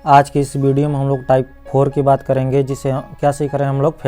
आज की इस वीडियो में हम लोग टाइप 4 की बात करेंगे, जिसे क्या सीख रहे हैं हम लोग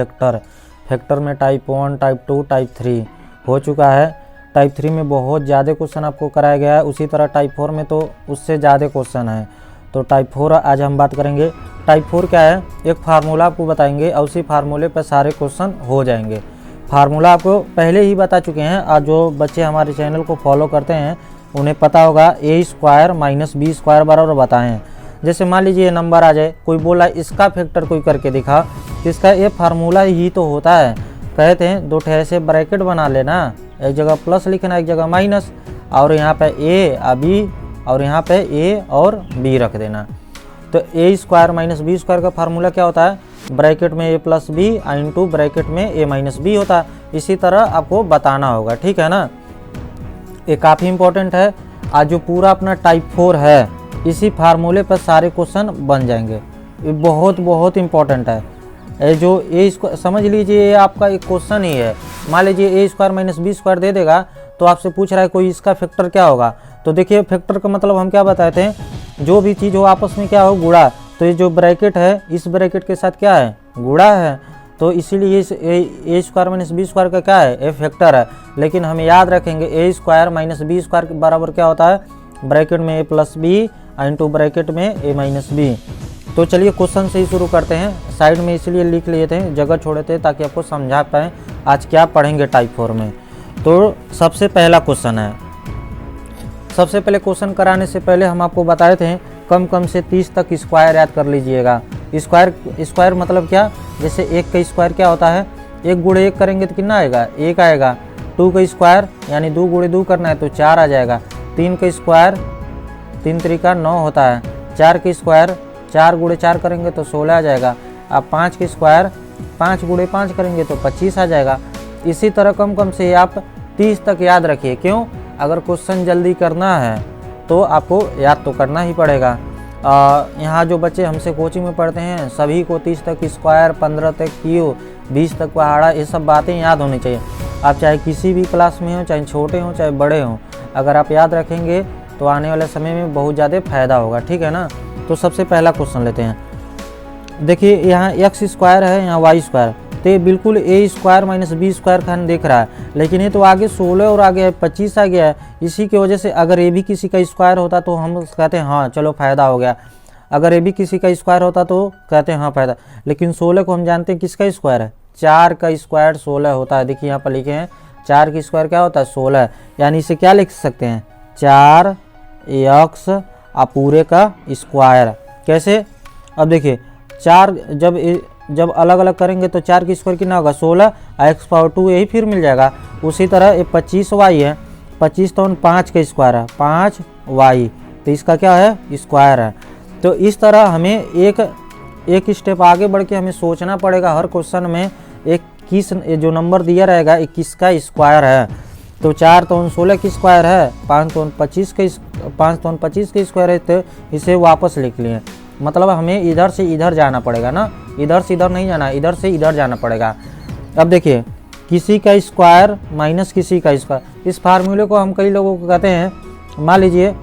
फैक्टर में टाइप 1, टाइप 2, टाइप 3 हो चुका है। टाइप 3 में बहुत ज़्यादा क्वेश्चन आपको कराया गया है, उसी तरह टाइप 4 में तो उससे ज़्यादा क्वेश्चन है। तो टाइप 4 आज हम बात करेंगे। टाइप 4 क्या है, एक फार्मूला आपको बताएंगे और उसी फार्मूले पर सारे क्वेश्चन हो जाएंगे। फार्मूला आपको पहले ही बता चुके हैं और जो बच्चे हमारे चैनल को फॉलो करते हैं उन्हें पता होगा। a² - b² बराबर बताएं। जैसे मान लीजिए ये नंबर आ जाए, कोई बोला इसका फैक्टर कोई करके दिखा, तो इसका ये फार्मूला ही तो होता है। कहते हैं दो ठे ऐसे ब्रैकेट बना लेना, एक जगह प्लस लिखना एक जगह माइनस, और यहाँ पे a और b और यहाँ पे a और b रख देना। तो a² - b² का फार्मूला क्या होता है, ब्रैकेट में a + b इंटू ब्रैकेट में a - b होता है। इसी तरह आपको बताना होगा, ठीक है ना। ये काफ़ी इंपॉर्टेंट है। आज जो पूरा अपना टाइप 4 है इसी फार्मूले पर सारे क्वेश्चन बन जाएंगे। ये बहुत इंपॉर्टेंट है। ये जो a² समझ लीजिए, ये आपका एक क्वेश्चन ही है। मान लीजिए a² - b² दे देगा तो आपसे पूछ रहा है कोई इसका फैक्टर क्या होगा। तो देखिए फैक्टर का मतलब हम क्या बताए थे, जो भी चीज़ हो आपस में क्या हो, गुणा। तो ये जो ब्रैकेट है इस ब्रैकेट के साथ क्या है, गुणा है। तो इसीलिए इस a² - b² का क्या है, ये फैक्टर है। लेकिन हम याद रखेंगे a² - b² बराबर क्या होता है, ब्रैकेट में a + b इंटू ब्रैकेट में a - b। तो चलिए क्वेश्चन से ही शुरू करते हैं। साइड में इसलिए लिख लिए थे, जगह छोड़े थे ताकि आपको समझा पाएँ आज क्या पढ़ेंगे टाइप 4 में। तो सबसे पहला क्वेश्चन है। सबसे पहले क्वेश्चन कराने से पहले हम आपको बताए थे कम से 30 तक स्क्वायर याद कर लीजिएगा। स्क्वायर मतलब क्या, जैसे 1 का स्क्वायर क्या होता है, 1 × 1 करेंगे तो कितना आएगा, 1 आएगा। 2 का स्क्वायर यानी 2 × 2 करना है तो 4 आ जाएगा। 3 का स्क्वायर 3 × 3 = 9 होता है। 4 का स्क्वायर 4 × 4 करेंगे तो 16 आ जाएगा। अब 5 का स्क्वायर 5 × 5 करेंगे तो 25 आ जाएगा। इसी तरह कम से आप 30 तक याद रखिए। क्यों, अगर क्वेश्चन जल्दी करना है तो आपको याद तो करना ही पड़ेगा। यहाँ जो बच्चे हमसे कोचिंग में पढ़ते हैं सभी को 30 तक स्क्वायर, 15 तक क्यूब, 20 तक पहाड़ा, ये सब बातें याद होनी चाहिए। आप चाहे किसी भी क्लास में हो, चाहे छोटे हों चाहे बड़े हों, अगर आप याद रखेंगे तो आने वाले समय में बहुत ज़्यादा फायदा होगा, ठीक है ना। तो सबसे पहला क्वेश्चन लेते हैं। देखिए यहाँ x² है, यहाँ y², तो ये बिल्कुल a² - b² खान देख रहा है, लेकिन ये तो आगे 16 और आगे 25 आ गया है। इसी की वजह से अगर ये भी किसी का स्क्वायर होता तो हम कहते हैं हाँ चलो फ़ायदा हो गया। अगर ये भी किसी का स्क्वायर होता तो कहते हैं हाँ फ़ायदा। लेकिन 16 को हम जानते हैं किसका स्क्वायर है, 4 का स्क्वायर 16 होता है। देखिए यहाँ पर लिखे हैं 4 की स्क्वायर क्या होता है, 16। यानी इसे क्या लिख सकते हैं, 4x पूरे का स्क्वायर। कैसे, अब देखिए 4 जब अलग अलग करेंगे तो 4 की स्क्वायर कितना होगा, 16, x⁴ यही फिर मिल जाएगा। उसी तरह ये 25y है, 25 तो 5 का स्क्वायर है, 5y, तो इसका क्या है, स्क्वायर है। तो इस तरह हमें एक स्टेप आगे बढ़ के हमें सोचना पड़ेगा हर क्वेश्चन में किस जो नंबर दिया रहेगा ये किसका स्क्वायर है। तो 4 तो 16 की स्क्वायर है, 5 तो 25 के स्क्वायर है, तो इसे वापस लिख लिए। मतलब हमें इधर से इधर जाना पड़ेगा ना, इधर से इधर नहीं जाना, इधर से इधर जाना पड़ेगा। अब देखिए किसी का स्क्वायर माइनस किसी का स्क्वायर, इस फार्मूले को हम कई लोगों को कहते हैं, मान लीजिए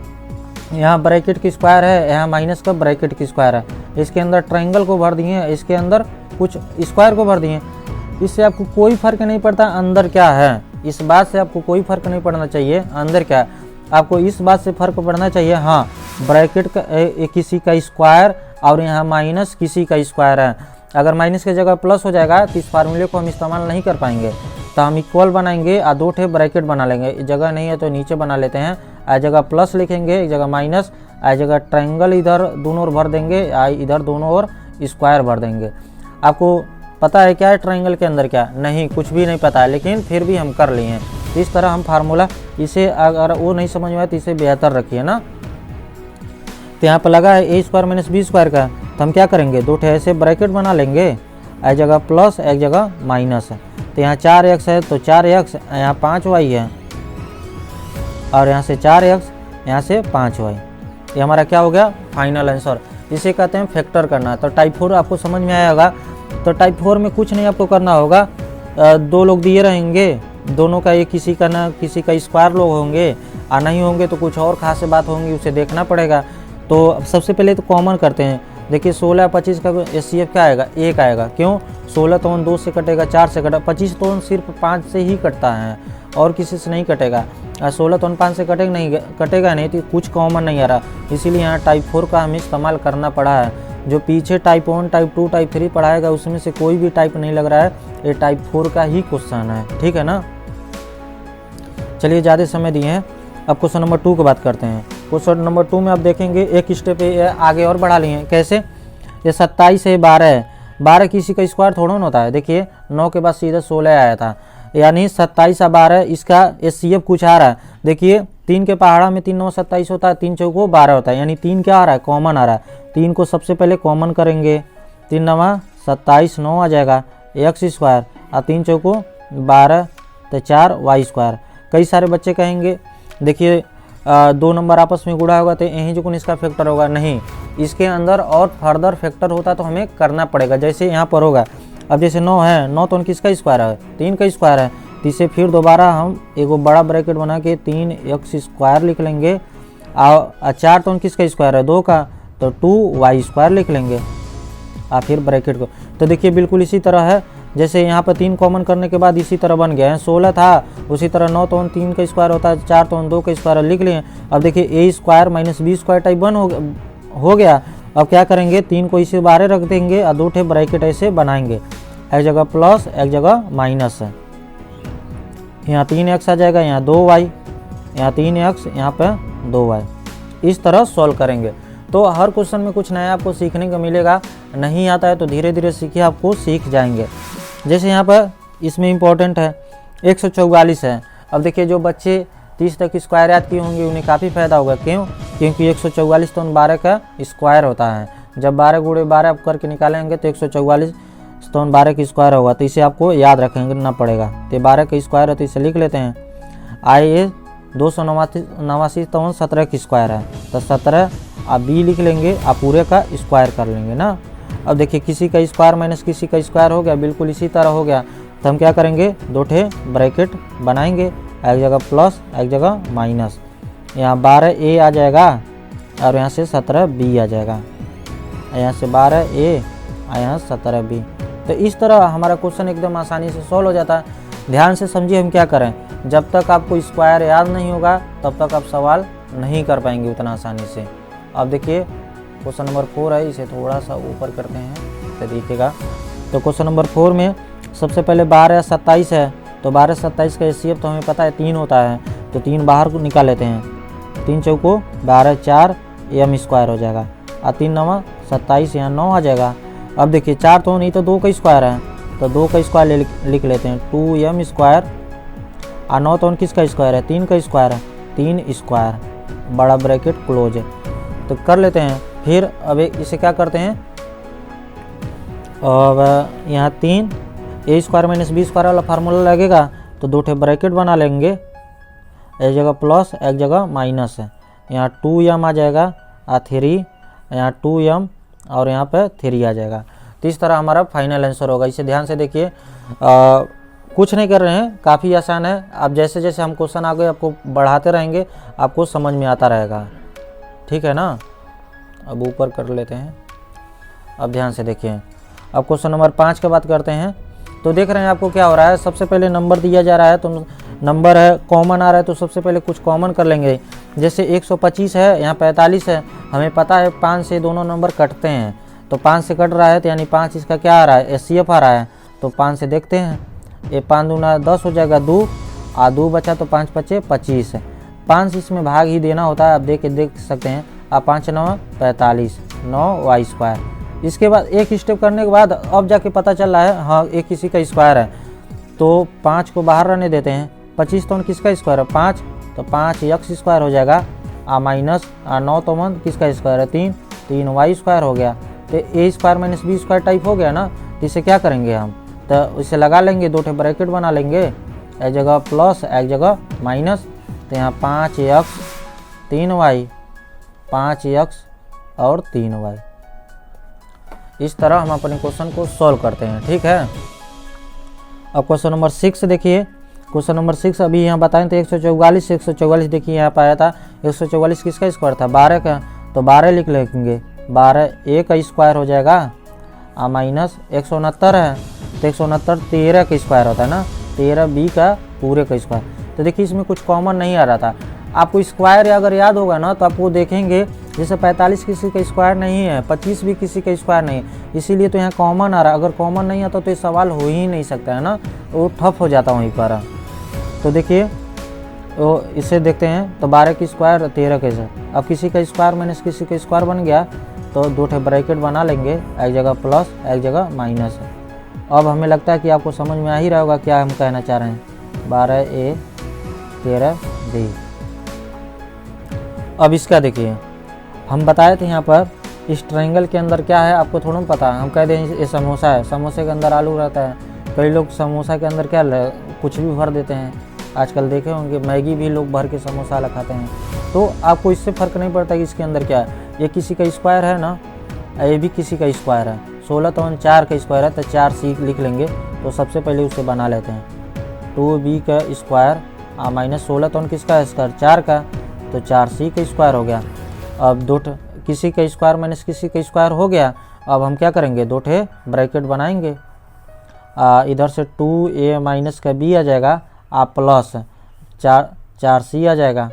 यहाँ ब्रैकेट की स्क्वायर है, यहाँ माइनस का ब्रैकेट की स्क्वायर है, इसके अंदर ट्रायंगल को भर दिए, इसके अंदर कुछ स्क्वायर को भर दिए। इससे आपको कोई फर्क नहीं पड़ता अंदर क्या है, इस बात से आपको कोई फर्क नहीं पड़ना चाहिए अंदर क्या है। आपको इस बात से फर्क पड़ना चाहिए हाँ ब्रैकेट का किसी का स्क्वायर और यहाँ माइनस किसी का स्क्वायर है। अगर माइनस की जगह प्लस हो जाएगा तो इस फार्मूले को हम इस्तेमाल नहीं कर पाएंगे। तो हम इक्वल बनाएंगे और 2 ठे ब्रैकेट बना लेंगे। जगह नहीं है तो नीचे बना लेते हैं, एक जगह प्लस लिखेंगे एक जगह माइनस, एक जगह ट्रायंगल इधर दोनों ओर भर देंगे, इधर दोनों ओर स्क्वायर भर देंगे। आपको पता है क्या है ट्रायंगल के अंदर क्या, नहीं कुछ भी नहीं पता है, लेकिन फिर भी हम कर लिए हैं। इस तरह हम फार्मूला, इसे अगर वो नहीं समझ में आए तो इसे बेहतर रखिए ना। तो यहाँ पर लगा है a² - b² का, तो हम क्या करेंगे 2 ठे ऐसे ब्रैकेट बना लेंगे, एक जगह प्लस एक जगह माइनस है। तो यहाँ 4x है तो 4x, यहाँ 5y है, और यहाँ से 4x यहाँ से 5y। ये हमारा क्या हो गया, फाइनल आंसर। इसे कहते हैं फैक्टर करना। तो टाइप 4 आपको समझ में आया होगा। तो टाइप 4 में कुछ नहीं आपको करना होगा, 2 लोग दिए रहेंगे, दोनों का एक किसी का ना किसी का स्क्वायर लोग होंगे, नहीं होंगे तो कुछ और खास बात होंगी, उसे देखना पड़ेगा। तो अब सबसे पहले तो कॉमन करते हैं। देखिए 16 25 का HCF क्या आएगा, 1 आएगा। क्यों? 16 तो 2 से कटेगा, 4 से कटेगा, 25 तो सिर्फ 5 से ही कटता है और किसी से नहीं कटेगा। 16 तो 5 से कटेगा नहीं, तो कुछ कॉमन नहीं आ रहा, इसीलिए यहाँ टाइप 4 का हमें इस्तेमाल करना पड़ा है। जो पीछे टाइप 1 टाइप 2 टाइप 3 पढ़ाएगा उसमें से कोई भी टाइप नहीं लग रहा है, ये टाइप 4 का ही क्वेश्चन है, ठीक है ना। चलिए ज़्यादा समय दिए हैं, अब क्वेश्चन नंबर 2 की बात करते हैं। क्वेश्चन नंबर 2 में आप देखेंगे एक स्टेप आगे और बढ़ा लिए हैं। कैसे? ये 27 है, 12 है, 12 किसी का स्क्वायर थोड़ा ना होता है। देखिए 9 के बाद सीधा 16 आया था, यानी 27 और 12 इसका HCF कुछ आ रहा है। देखिए 3 के पहाड़ा में 3 9 27 होता है, 3 चौको 12 होता है, यानी 3 क्या आ रहा है, कॉमन आ रहा है। 3 को सबसे पहले कॉमन करेंगे, 3 9 27, 9 आ जाएगा एक्स स्क्वायर, और 3 चौको 12 तो 4 वाई स्क्वायर। कई सारे बच्चे कहेंगे देखिए 2 नंबर आपस में गुणा होगा तो यहीं जो कौन इसका फैक्टर होगा, नहीं, इसके अंदर और फर्दर फैक्टर होता तो हमें करना पड़ेगा। जैसे यहाँ पर होगा, अब जैसे 9 है, 9 तो किसका स्क्वायर है, 3 का स्क्वायर है, तो इसे फिर दोबारा हम एक बड़ा ब्रैकेट बना के 3x स्क्वायर लिख लेंगे, और 4 तो किसका स्क्वायर है, 2 का, तो 2y स्क्वायर लिख लेंगे, और फिर ब्रैकेट को। तो देखिए बिल्कुल इसी तरह है, जैसे यहाँ पर 3 कॉमन करने के बाद इसी तरह बन गया है। 16 था, उसी तरह 9 तो 3 का स्क्वायर होता है, 4 तो 2 का स्क्वायर लिख लिए। अब देखिए a square minus b square type 1 हो गया। अब क्या करेंगे, 3 को इसी बारे रख देंगे और 2 ठे ब्रैकेट ऐसे बनाएंगे, एक जगह प्लस एक जगह माइनस है। यहाँ 3x आ जाएगा, यहाँ 2y, यहाँ 3x, यहाँ पे 2y। इस तरह सॉल्व करेंगे। तो हर क्वेश्चन में कुछ नया आपको सीखने को मिलेगा, नहीं आता है तो धीरे धीरे सीखिए, आपको सीख जाएंगे। जैसे यहाँ पर इसमें इम्पोर्टेंट है 144 है। अब देखिए जो बच्चे 30 तक स्क्वायर याद किए होंगे उन्हें काफ़ी फ़ायदा होगा। क्यों? क्योंकि 144 तो 12 का स्क्वायर होता है। जब 12 गुणे 12 आप करके निकालेंगे तो 144 तो 12 का स्क्वायर होगा, तो इसे आपको याद रखना पड़ेगा। तो 12 का स्क्वायर है तो इसे लिख लेते हैं। आइए 289 तो 17 की स्क्वायर है, तो 17 आप b लिख लेंगे, आप पूरे का स्क्वायर कर लेंगे ना। अब देखिए किसी का स्क्वायर माइनस किसी का स्क्वायर हो गया, बिल्कुल इसी तरह हो गया। तो हम क्या करेंगे, 2 ठे ब्रैकेट बनाएंगे, एक जगह प्लस एक जगह माइनस। यहाँ 12a आ जाएगा और यहाँ से 17b आ जाएगा, यहाँ से 12a और यहाँ 17b। तो इस तरह हमारा क्वेश्चन एकदम आसानी से सॉल्व हो जाता है। ध्यान से समझिए हम क्या करें, जब तक आपको स्क्वायर याद नहीं होगा तब तक आप सवाल नहीं कर पाएंगे उतना आसानी से। अब देखिए क्वेश्चन नंबर 4 है, इसे थोड़ा सा ऊपर करते हैं तो देखिएगा। तो क्वेश्चन नंबर 4 में सबसे पहले 12 27 है, तो 12 27 का HCF तो हमें पता है 3 होता है, तो 3 बाहर को निकाल लेते हैं। 3 चौको 12, 4 m स्क्वायर हो जाएगा, और 3 9 27, यहाँ 9 आ जाएगा। अब देखिए 4 तो नहीं तो 2 का स्क्वायर है, तो 2 का स्क्वायर लिख लेते हैं, 2m स्क्वायर, और 9 तो किसका स्क्वायर है, 3 का स्क्वायर है, 3 स्क्वायर, बड़ा ब्रैकेट क्लोज है, तो कर लेते हैं। फिर अब इसे क्या करते हैं, अब यहाँ 3 a square minus b square वाला फार्मूला लगेगा, तो 2 ठे ब्रैकेट बना लेंगे, एक जगह प्लस एक जगह माइनस है। यहाँ 2m आ जाएगा और 3, यहाँ 2m और यहाँ पे 3 आ जाएगा। तो इस तरह हमारा फाइनल आंसर होगा। इसे ध्यान से देखिए, कुछ नहीं कर रहे हैं, काफ़ी आसान है। अब जैसे जैसे हम क्वेश्चन आगे आपको बढ़ाते रहेंगे आपको समझ में आता रहेगा, ठीक है ना। अब ऊपर कर लेते हैं। अब ध्यान से देखिए, अब क्वेश्चन नंबर 5 की बात करते हैं। तो देख रहे हैं आपको क्या हो रहा है, सबसे पहले नंबर दिया जा रहा है, तो नंबर है कॉमन आ रहा है, तो सबसे पहले कुछ कॉमन कर लेंगे। जैसे 125 है, यहाँ 45 है, हमें पता है 5 से दोनों नंबर कटते हैं, तो 5 से कट रहा है, तो यानी 5 इसका क्या आ रहा है, HCF आ रहा है। तो 5 से देखते हैं, ये 5 दूना 10 हो जाएगा, 2 और 2 बचा, तो 5 5 25 है। 5 इसमें भाग ही देना होता है, आप देख सकते हैं। अब 5 9 45, 9 वाई स्क्वायर। इसके बाद एक स्टेप करने के बाद अब जाके पता चल रहा है हाँ एक किसी का स्क्वायर है, तो 5 को बाहर रहने देते हैं। 25 तो किसका स्क्वायर है, 5, तो 5 x स्क्वायर हो जाएगा, आ माइनस 9 तो किसका स्क्वायर है, 3, 3 वाई स्क्वायर हो गया। तो a square minus b square type हो गया ना। तो इसे क्या करेंगे हम, तो इसे लगा लेंगे, 2 ठे ब्रैकेट बना लेंगे, एक जगह प्लस एक जगह माइनस। तो यहाँ 5x 3y, 5x और 3y। इस तरह हम अपने क्वेश्चन को सॉल्व करते हैं, ठीक है। अब क्वेश्चन नंबर 6 देखिए। क्वेश्चन नंबर 6 अभी यहाँ बताएं तो 144 देखिए यहाँ पाया था। 144 किसका स्क्वायर था, 12 का, तो 12 लिख लेंगे, 12 a का स्क्वायर हो जाएगा माइनस 169 है तो 169 13 का स्क्वायर होता है ना, 13 b का पूरे का स्क्वायर। तो देखिए इसमें कुछ कॉमन नहीं आ रहा था। आपको स्क्वायर अगर याद होगा ना तो आपको देखेंगे जैसे 45 किसी का स्क्वायर नहीं है, 25 भी किसी का स्क्वायर नहीं है, इसीलिए तो यहाँ कॉमन आ रहा है। अगर कॉमन नहीं आता तो ये सवाल हो ही नहीं सकता है ना, वो ठप हो जाता वहीं पर। तो देखिए तो इसे देखते हैं, तो 12 की स्क्वायर 13 कैसे, अब किसी का स्क्वायर माइनस किसी का स्क्वायर बन गया तो 2 ठे ब्रैकेट बना लेंगे, एक जगह प्लस एक जगह माइनस है। अब हमें लगता है कि आपको समझ में आ ही रहा होगा क्या हम कहना चाह रहे हैं, 12a 13b। अब इसका देखिए हम बताए थे यहाँ पर इस ट्रायंगल के अंदर क्या है आपको थोड़ा पता है। हम कह दें ये समोसा है, समोसे के अंदर आलू रहता है, कई लोग समोसा के अंदर क्या कुछ भी भर देते हैं। आजकल देखे होंगे मैगी भी लोग भर के समोसा वाला खाते हैं। तो आपको इससे फ़र्क नहीं पड़ता कि इसके अंदर क्या है, ये किसी का स्क्वायर है ना, ये भी किसी का स्क्वायर है, 16 तो 4 का स्क्वायर है तो 4c लिख लेंगे। तो सबसे पहले उसे बना लेते हैं, 2b का स्क्वायर माइनस 16 तो किसका है स्क्वायर 4 का, तो 4c का स्क्वायर हो गया। अब किसी का स्क्वायर माइनस किसी का स्क्वायर हो गया। अब हम क्या करेंगे, 2 ठे ब्रैकेट बनाएंगे, इधर से 2a माइनस का b आ जाएगा प्लस 4c आ जाएगा,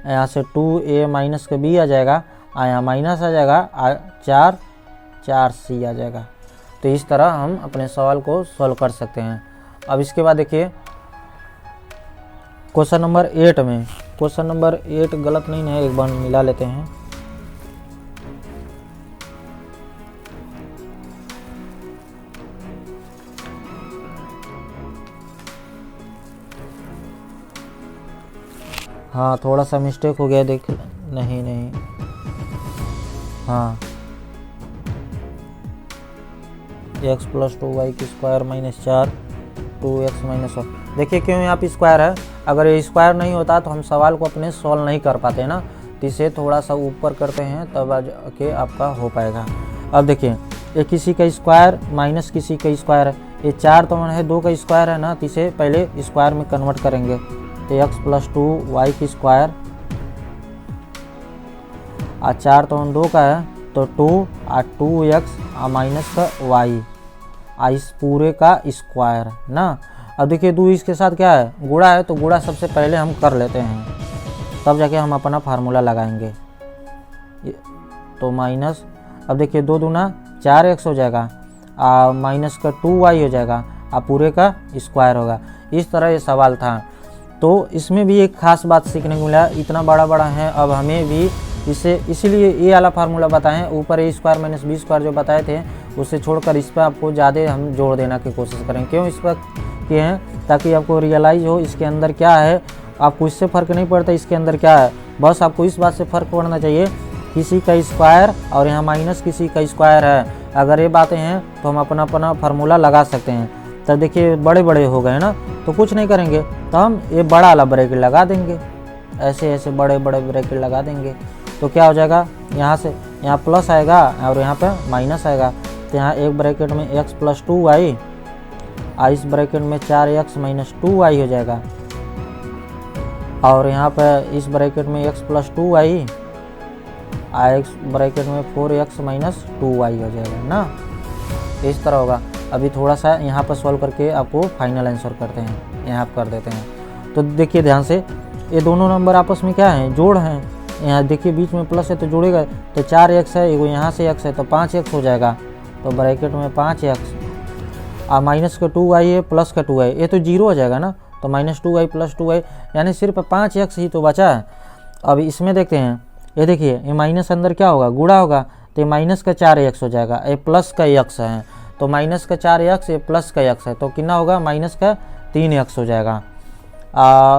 यहाँ से 2a माइनस का b आ जाएगा, यहाँ माइनस आ जाएगा 4c आ जाएगा। तो इस तरह हम अपने सवाल को सॉल्व कर सकते हैं। अब इसके बाद देखिए क्वेश्चन नंबर 8 में, क्वेश्चन नंबर 8 गलत नहीं है, एक बार मिला लेते हैं। हाँ थोड़ा सा मिस्टेक हो गया, देख नहीं हाँ x प्लस 2y की स्क्वायर माइनस 4 2x माइनस 1। देखिए क्यों यहाँ पे स्क्वायर है, अगर ये स्क्वायर नहीं होता तो हम सवाल को अपने सॉल्व नहीं कर पाते ना, तो इसे थोड़ा सा ऊपर करते हैं तब के आपका हो पाएगा। अब देखिए ये किसी का स्क्वायर माइनस किसी का स्क्वायर है, ये 4 तो है 2 का स्क्वायर है ना, तो इसे पहले स्क्वायर में कन्वर्ट करेंगे। तो x प्लस 2y की स्क्वायर 4 तो 2 का है तो 2x माइनस का y इस पूरे का स्क्वायर ना। अब देखिए 2 इसके साथ क्या है गुणा है, तो गुणा सबसे पहले हम कर लेते हैं, तब जाके हम अपना फार्मूला लगाएंगे। तो माइनस, अब देखिए 2 दूना 4x हो जाएगा, माइनस का 2y हो जाएगा, पूरे का स्क्वायर होगा। इस तरह ये सवाल था। तो इसमें भी एक खास बात सीखने को मिला, इतना बड़ा है। अब हमें भी इसे इसीलिए ये वाला फार्मूला बताएं, ऊपर a square minus b square जो बताए थे उसे छोड़कर इस पर आपको ज़्यादा हम जोड़ देना की कोशिश करें। क्यों इस पर किए हैं, ताकि आपको रियलाइज़ हो इसके अंदर क्या है। आपको इससे फ़र्क नहीं पड़ता इसके अंदर क्या है, बस आपको इस बात से फ़र्क पड़ना चाहिए किसी का स्क्वायर और यहाँ माइनस किसी का स्क्वायर है। अगर ये बातें हैं तो हम अपना फार्मूला लगा सकते हैं। तो देखिए बड़े बड़े हो गए ना, तो कुछ नहीं करेंगे, तो हम ये बड़ा वाला ब्रैकेट लगा देंगे, ऐसे बड़े ब्रैकेट लगा देंगे। तो क्या हो जाएगा, यहाँ से यहाँ प्लस आएगा और यहाँ पे माइनस आएगा। तो यहाँ एक ब्रैकेट में x प्लस 2y, इस ब्रैकेट में 4x माइनस 2y हो जाएगा, और यहाँ पे इस ब्रैकेट में x प्लस 2y, इस ब्रैकेट में 4x माइनस 2y हो जाएगा ना। इस तरह होगा। अभी थोड़ा सा यहाँ पर सॉल्व करके आपको फाइनल आंसर करते हैं, यहाँ कर देते हैं। तो देखिए ध्यान से, ये दोनों नंबर आपस में क्या है, जोड़ हैं। यहाँ देखिए बीच में प्लस है तो जोड़ेगा, तो 4x है, एगो यहाँ से x है तो 5x हो जाएगा। तो ब्रैकेट में 5x, माइनस का 2y है प्लस का 2y, ये तो 0 हो जाएगा ना। तो माइनस 2y प्लस 2y यानी सिर्फ 5x ही तो बचा है। अब इसमें देखते हैं, ये देखिए ये माइनस अंदर क्या होगा, गुणा होगा, तो ये माइनस का 4x हो जाएगा, ये प्लस का x है। तो माइनस का 4x, ये प्लस का x है, तो कितना होगा, माइनस का 3x हो जाएगा।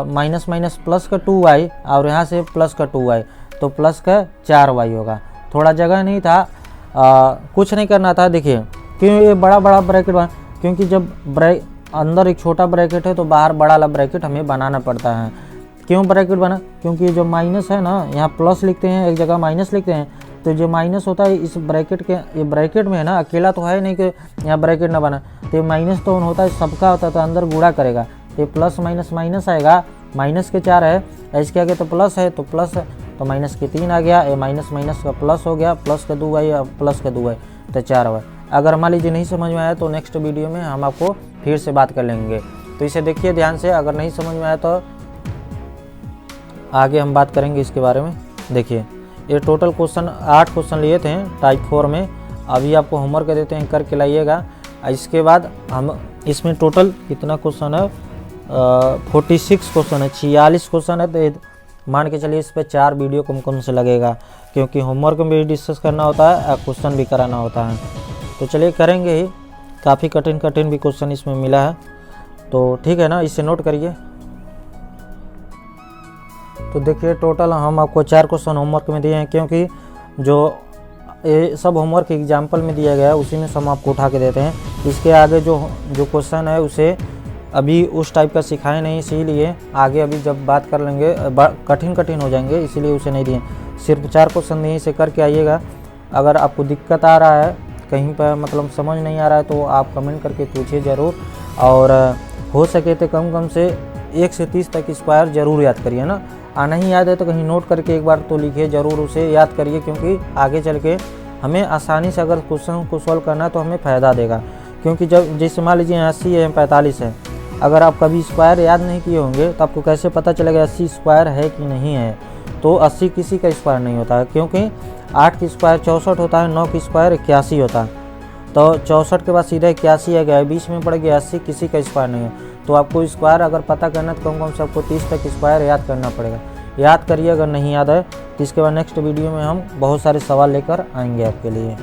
माइनस माइनस प्लस का 2y और यहाँ से प्लस का 2y, तो प्लस का 4y होगा। थोड़ा जगह नहीं था, कुछ नहीं करना था। देखिए क्यों ये बड़ा ब्रैकेट बना, क्योंकि जब अंदर एक छोटा ब्रैकेट है तो बाहर बड़ा वाला ब्रैकेट हमें बनाना पड़ता है। क्यों ब्रैकेट बना, क्योंकि जो माइनस है ना, यहाँ प्लस लिखते हैं एक जगह माइनस लिखते हैं, तो जो माइनस होता है इस ब्रैकेट के, ये ब्रैकेट में है ना, अकेला तो है नहीं कि यहाँ ब्रैकेट ना बना, तो माइनस तो होता है सबका होता है, तो अंदर गुणा करेगा, तो प्लस माइनस माइनस आएगा, माइनस के 4 है, इसके आगे तो प्लस है, तो प्लस तो माइनस के 3 आ गया, ये माइनस माइनस का प्लस हो गया, प्लस का 2 y प्लस का 2 y तो 4 y। अगर मान लीजिए नहीं समझ में आया तो नेक्स्ट वीडियो में हम आपको फिर से बात कर लेंगे। तो इसे देखिए ध्यान से, अगर नहीं समझ में आया तो आगे हम बात करेंगे इसके बारे में। देखिए ये टोटल क्वेश्चन 8 क्वेश्चन लिए थे टाइप 4 में, अभी आपको होमवर्क देते हैं, करके लाइएगा। इसके बाद हम इसमें टोटल कितना क्वेश्चन है, 46 क्वेश्चन है, 46 क्वेश्चन है। तो मान के चलिए इस पर 4 वीडियो कम से लगेगा, क्योंकि होमवर्क में भी डिस्कस करना होता है और क्वेश्चन भी कराना होता है। तो चलिए करेंगे ही, काफ़ी कठिन भी क्वेश्चन इसमें मिला है, तो ठीक है ना, इसे नोट करिए। तो देखिए टोटल हम आपको 4 क्वेश्चन होमवर्क में दिए हैं, क्योंकि जो ये सब होमवर्क एग्जाम्पल में दिया गया है उसी में से हम आपको उठा के देते हैं। इसके आगे जो क्वेश्चन है उसे अभी उस टाइप का सिखाए नहीं, इसीलिए आगे अभी जब बात कर लेंगे कठिन हो जाएंगे, इसीलिए उसे नहीं दिए। सिर्फ 4 क्वेश्चन दिए, इसे करके आइएगा। अगर आपको दिक्कत आ रहा है कहीं पर, मतलब समझ नहीं आ रहा है, तो आप कमेंट करके पूछिए ज़रूर। और हो सके तो कम से 1 से 30 तक स्क्वायर ज़रूर याद करिए ना। नहीं याद है तो कहीं नोट करके एक बार तो लिखिए, ज़रूर उसे याद करिए, क्योंकि आगे चल के हमें आसानी से अगर क्वेश्चन को सॉल्व करना है तो हमें फ़ायदा देगा। क्योंकि जब जैसे मान लीजिए 80 है, 45 है, अगर आप कभी स्क्वायर याद नहीं किए होंगे तो आपको कैसे पता चलेगा 80 स्क्वायर है कि नहीं है। तो 80 किसी का स्क्वायर नहीं होता है, क्योंकि 8 की स्क्वायर 64 होता है, 9 की स्क्वायर 81 होता है। तो 64 के बाद सीधा 81 आ गया, बीच में पड़ गया 80, किसी का स्क्वायर नहीं है। तो आपको स्क्वायर अगर पता करना है तो कम से आपको 30 तक स्क्वायर याद करना पड़ेगा। याद करिए, अगर नहीं याद है तो इसके बाद नेक्स्ट वीडियो में हम बहुत सारे सवाल लेकर आएंगे आपके लिए।